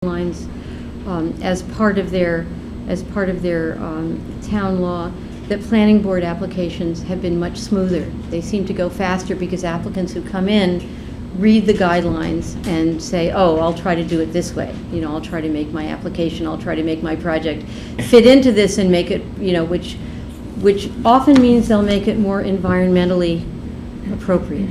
lines as part of their town law, that planning board applications have been much smoother. They seem to go faster because applicants who come in read the guidelines and say, oh, I'll try to do it this way. You know, I'll try to make my application, I'll try to make my project fit into this and make it, you know, which often means they'll make it more environmentally appropriate.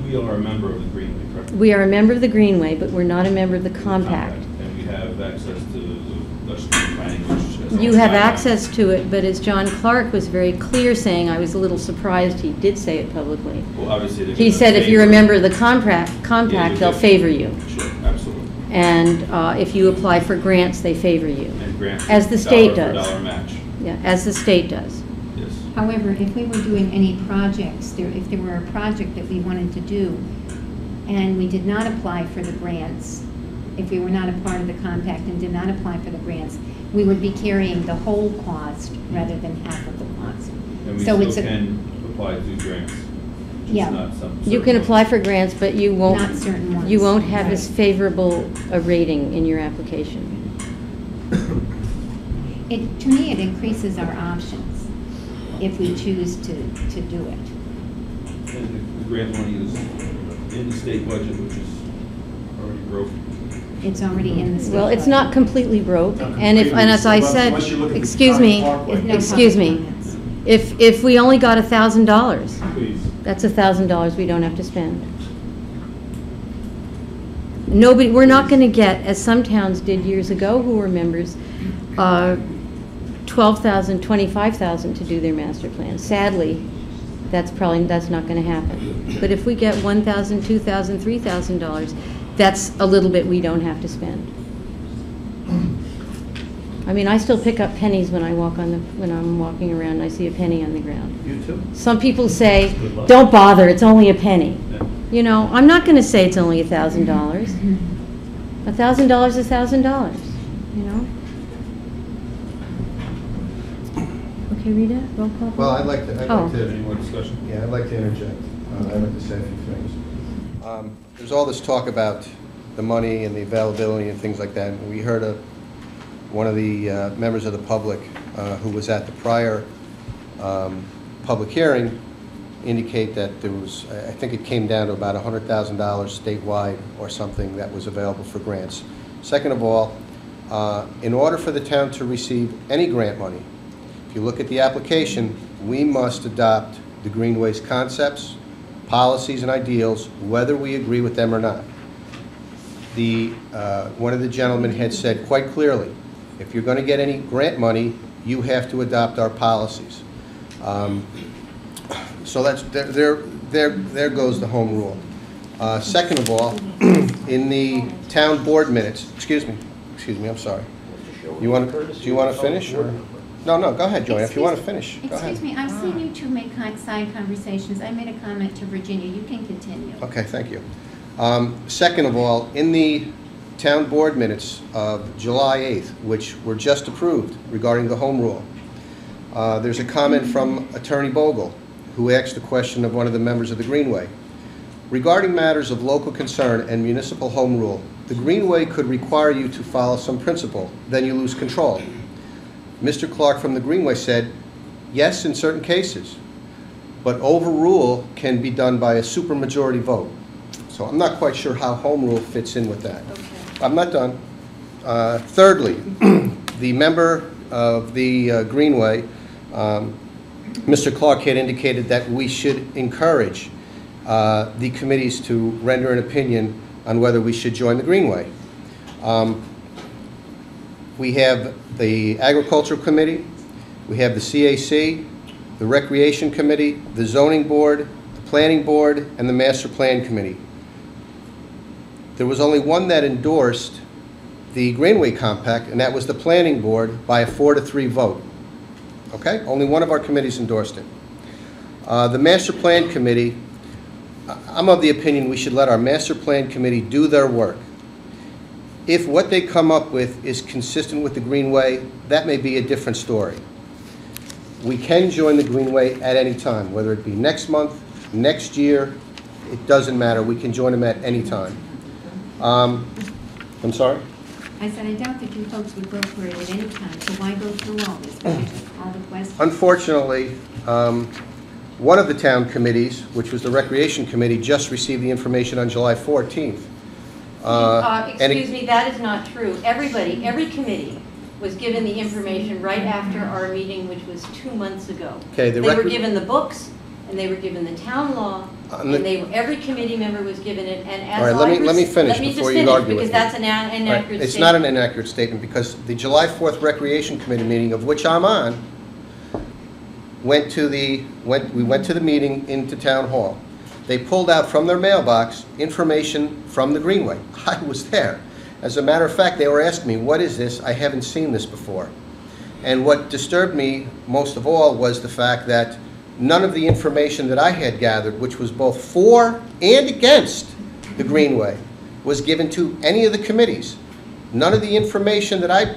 We are a member of the Greenway, correct? We are a member of the Greenway, but we're not a member of the compact. And we have access to the planning. You have access to it, but as John Clark was very clear saying, I was a little surprised he did say it publicly. Well, obviously he said if you're a member of the compact, they'll favor you. Sure, absolutely. And if you apply for grants, they favor you. And grants, as the state does. $1 match. Yeah, as the state does. Yes. However, if we were doing any projects, if there were a project that we wanted to do, and we did not apply for the grants, if we were not a part of the compact and did not apply for the grants, we would be carrying the whole cost rather than half of the cost. And we so still can apply to grants. Yeah. Not some you can apply for grants, but you won't. Not certain ones. You won't have as favorable a rating in your application. To me, it increases our options if we choose to do it. And the grant money is in the state budget, which is already broken. It's already in the state Well, it's budget. not completely broke, and as I said, excuse me, if we only got $1,000, that's $1,000 we don't have to spend. We're not going to get, as some towns did years ago who were members, $12,000, $25,000 to do their master plan. Sadly, that's not going to happen. But if we get $1,000, $2,000, $3,000, that's a little bit we don't have to spend. I mean, I still pick up pennies when I'm walking around and I see a penny on the ground. You too. Some people say, don't bother, it's only a penny. Yeah. You know, I'm not going to say it's only $1,000. $1,000 is $1,000, you know? Okay, Rita, roll call. Well, I'd like to. Any more discussion? Yeah, I'd like to interject. I'd like to say a few things. There's all this talk about the money and the availability and things like that. And we heard one of the members of the public who was at the prior public hearing indicate that there was, I think it came down to about $100,000 statewide or something that was available for grants. Second of all, in order for the town to receive any grant money, if you look at the application, we must adopt the Greenway's concepts, policies, and ideals, whether we agree with them or not. One of the gentlemen had said quite clearly, if you're going to get any grant money, you have to adopt our policies. So that's there goes the home rule. Second of all, in the town board minutes, excuse me, I'm sorry. Do you want to finish or? No, go ahead, Joanne. If you want to finish, go ahead. Excuse me, I've seen you two make side conversations. I made a comment to Virginia. You can continue. Okay, thank you. Second of all, in the town board minutes of July 8th, which were just approved regarding the home rule, there's a comment from Attorney Bogle, who asked a question of one of the members of the Greenway. Regarding matters of local concern and municipal home rule, the Greenway could require you to follow some principle, then you lose control. Mr. Clark from the Greenway said, yes, in certain cases, but overrule can be done by a supermajority vote. So I'm not quite sure how home rule fits in with that. Okay. I'm not done. Thirdly, the member of the Greenway, Mr. Clark, had indicated that we should encourage the committees to render an opinion on whether we should join the Greenway. We have the Agricultural Committee, we have the CAC, the Recreation Committee, the Zoning Board, the Planning Board, and the Master Plan Committee. There was only one that endorsed the Greenway Compact, and that was the Planning Board by a 4-3 vote. Okay? Only one of our committees endorsed it. The Master Plan Committee, I'm of the opinion we should let our Master Plan Committee do their work. If what they come up with is consistent with the Greenway, that may be a different story. We can join the Greenway at any time, whether it be next month, next year, it doesn't matter. We can join them at any time. I'm sorry? I said, I doubt that you folks would go for it at any time, so why go through all this, all the questions? Unfortunately, one of the town committees, which was the Recreation Committee, just received the information on July 14th. And Excuse me, that is not true. Everybody, every committee was given the information right after our meeting, which was 2 months ago. Okay, They were given the books, and they were given the town law, On the- and every committee member was given it, and as All right, let me finish before you argue with me. because that's an Right, inaccurate statement. it's not an inaccurate statement, because the July 4th Recreation Committee meeting, of which I'm on, we went to the meeting into Town Hall. They pulled out from their mailbox information from the Greenway. I was there. As a matter of fact, they were asking me, what is this? I haven't seen this before. And what disturbed me most of all was the fact that none of the information that I had gathered, which was both for and against the Greenway, was given to any of the committees. None of the information that I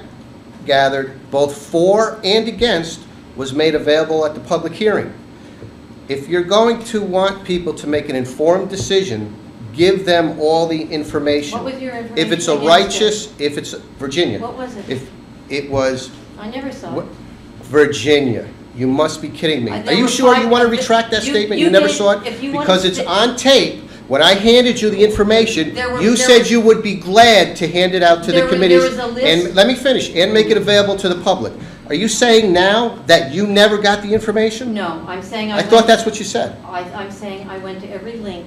gathered, both for and against, was made available at the public hearing. If you're going to want people to make an informed decision, give them all the information. What was your information? If it's a against righteous, it? if it's, Virginia. What was it? If it was, I never saw what- it. Virginia, you must be kidding me. There Are you were sure you five- want to retract that you- statement? you You never did- saw if it? you want Because to it's sti- on tape. When I handed you the information, There you said was- you would be glad to hand it out to the there was committees. a list- And let me finish, and make it available to the public. Are you saying now that you never got the information? No, I'm saying I I went. thought that's what you said. I'm saying I went to every link.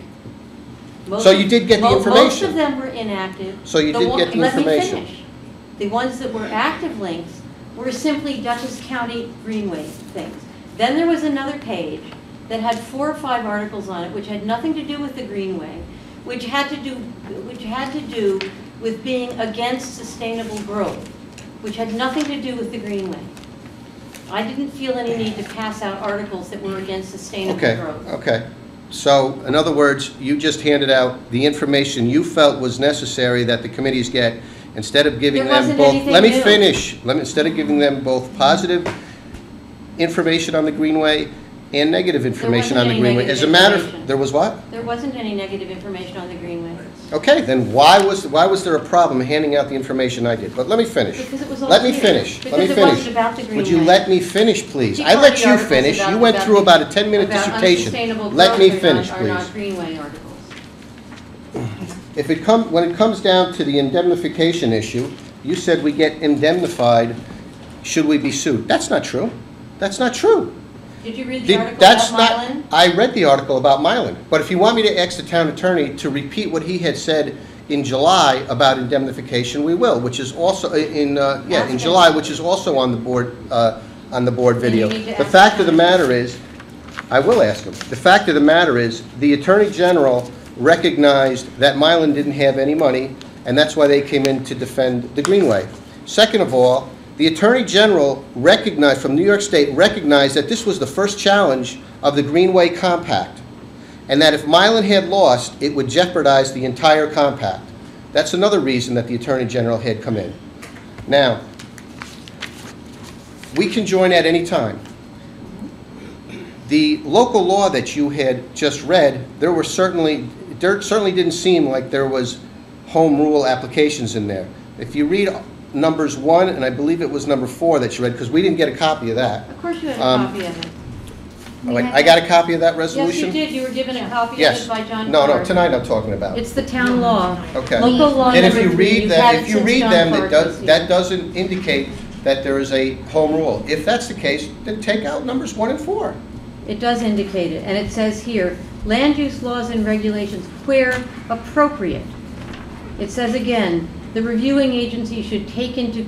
So you did get the Most information. of them were inactive. So you did get the information. Let me finish. The ones that were active links were simply Dutchess County Greenway things. Then there was another page that had 4 or 5 articles on it, which had nothing to do with the Greenway, which had to do with being against sustainable growth, which had nothing to do with the Greenway. I didn't feel any need to pass out articles that were against sustainable Okay, growth. okay. So, in other words, you just handed out the information you felt was necessary that the committees get, instead of giving There them wasn't both... anything Let me new. finish. Instead of giving them both positive information on the Greenway and negative information on the any Greenway. negative As a matter information. of... There was what? There wasn't any negative information on the Greenway. Okay, then why was there a problem handing out the information I did? But let me finish. Because it was all Let me here. finish. Let me Because it finish. wasn't about the Would you Greenway. let me finish, please? Tea I let Party you articles finish. about- You went through about a 10-minute about dissertation. unsustainable Let me growth finish, are not please. Greenway articles. When it comes down to the indemnification issue, you said we get indemnified should we be sued. That's not true. That's not true. Did you read the article That's about not. Mylan? I read the article about Mylan, but if you want me to ask the town attorney to repeat what he had said in July about indemnification, we will, which is also in Ask July, him. which is also on the board video. Then you need to The ask fact of him. the matter is, I will ask him. The fact of the matter is, the Attorney General recognized that Mylan didn't have any money, and that's why they came in to defend the Greenway. Second of all, the Attorney General recognized, from New York State, recognized that this was the first challenge of the Greenway Compact, and that if Mylan had lost, it would jeopardize the entire compact. That's another reason that the Attorney General had come in. Now, we can join at any time. The local law that you had just read, there certainly didn't seem like there was home rule applications in there. If you read numbers 1, and I believe it was number 4 that you read, because we didn't get a copy of that. Of course you had a copy of it. I got a copy of that Yes, resolution? you did. You were given a copy of Yes. it by John No, Carr. tonight I'm talking about. It's the town law. Okay. Local law And if number you 3. read You've that, had it if you since read John them, Carr was here. that doesn't indicate that there is a home rule. If that's the case, then take out numbers 1 and 4. It does indicate it, and it says here, land use laws and regulations where appropriate. It says again, the reviewing agency should take into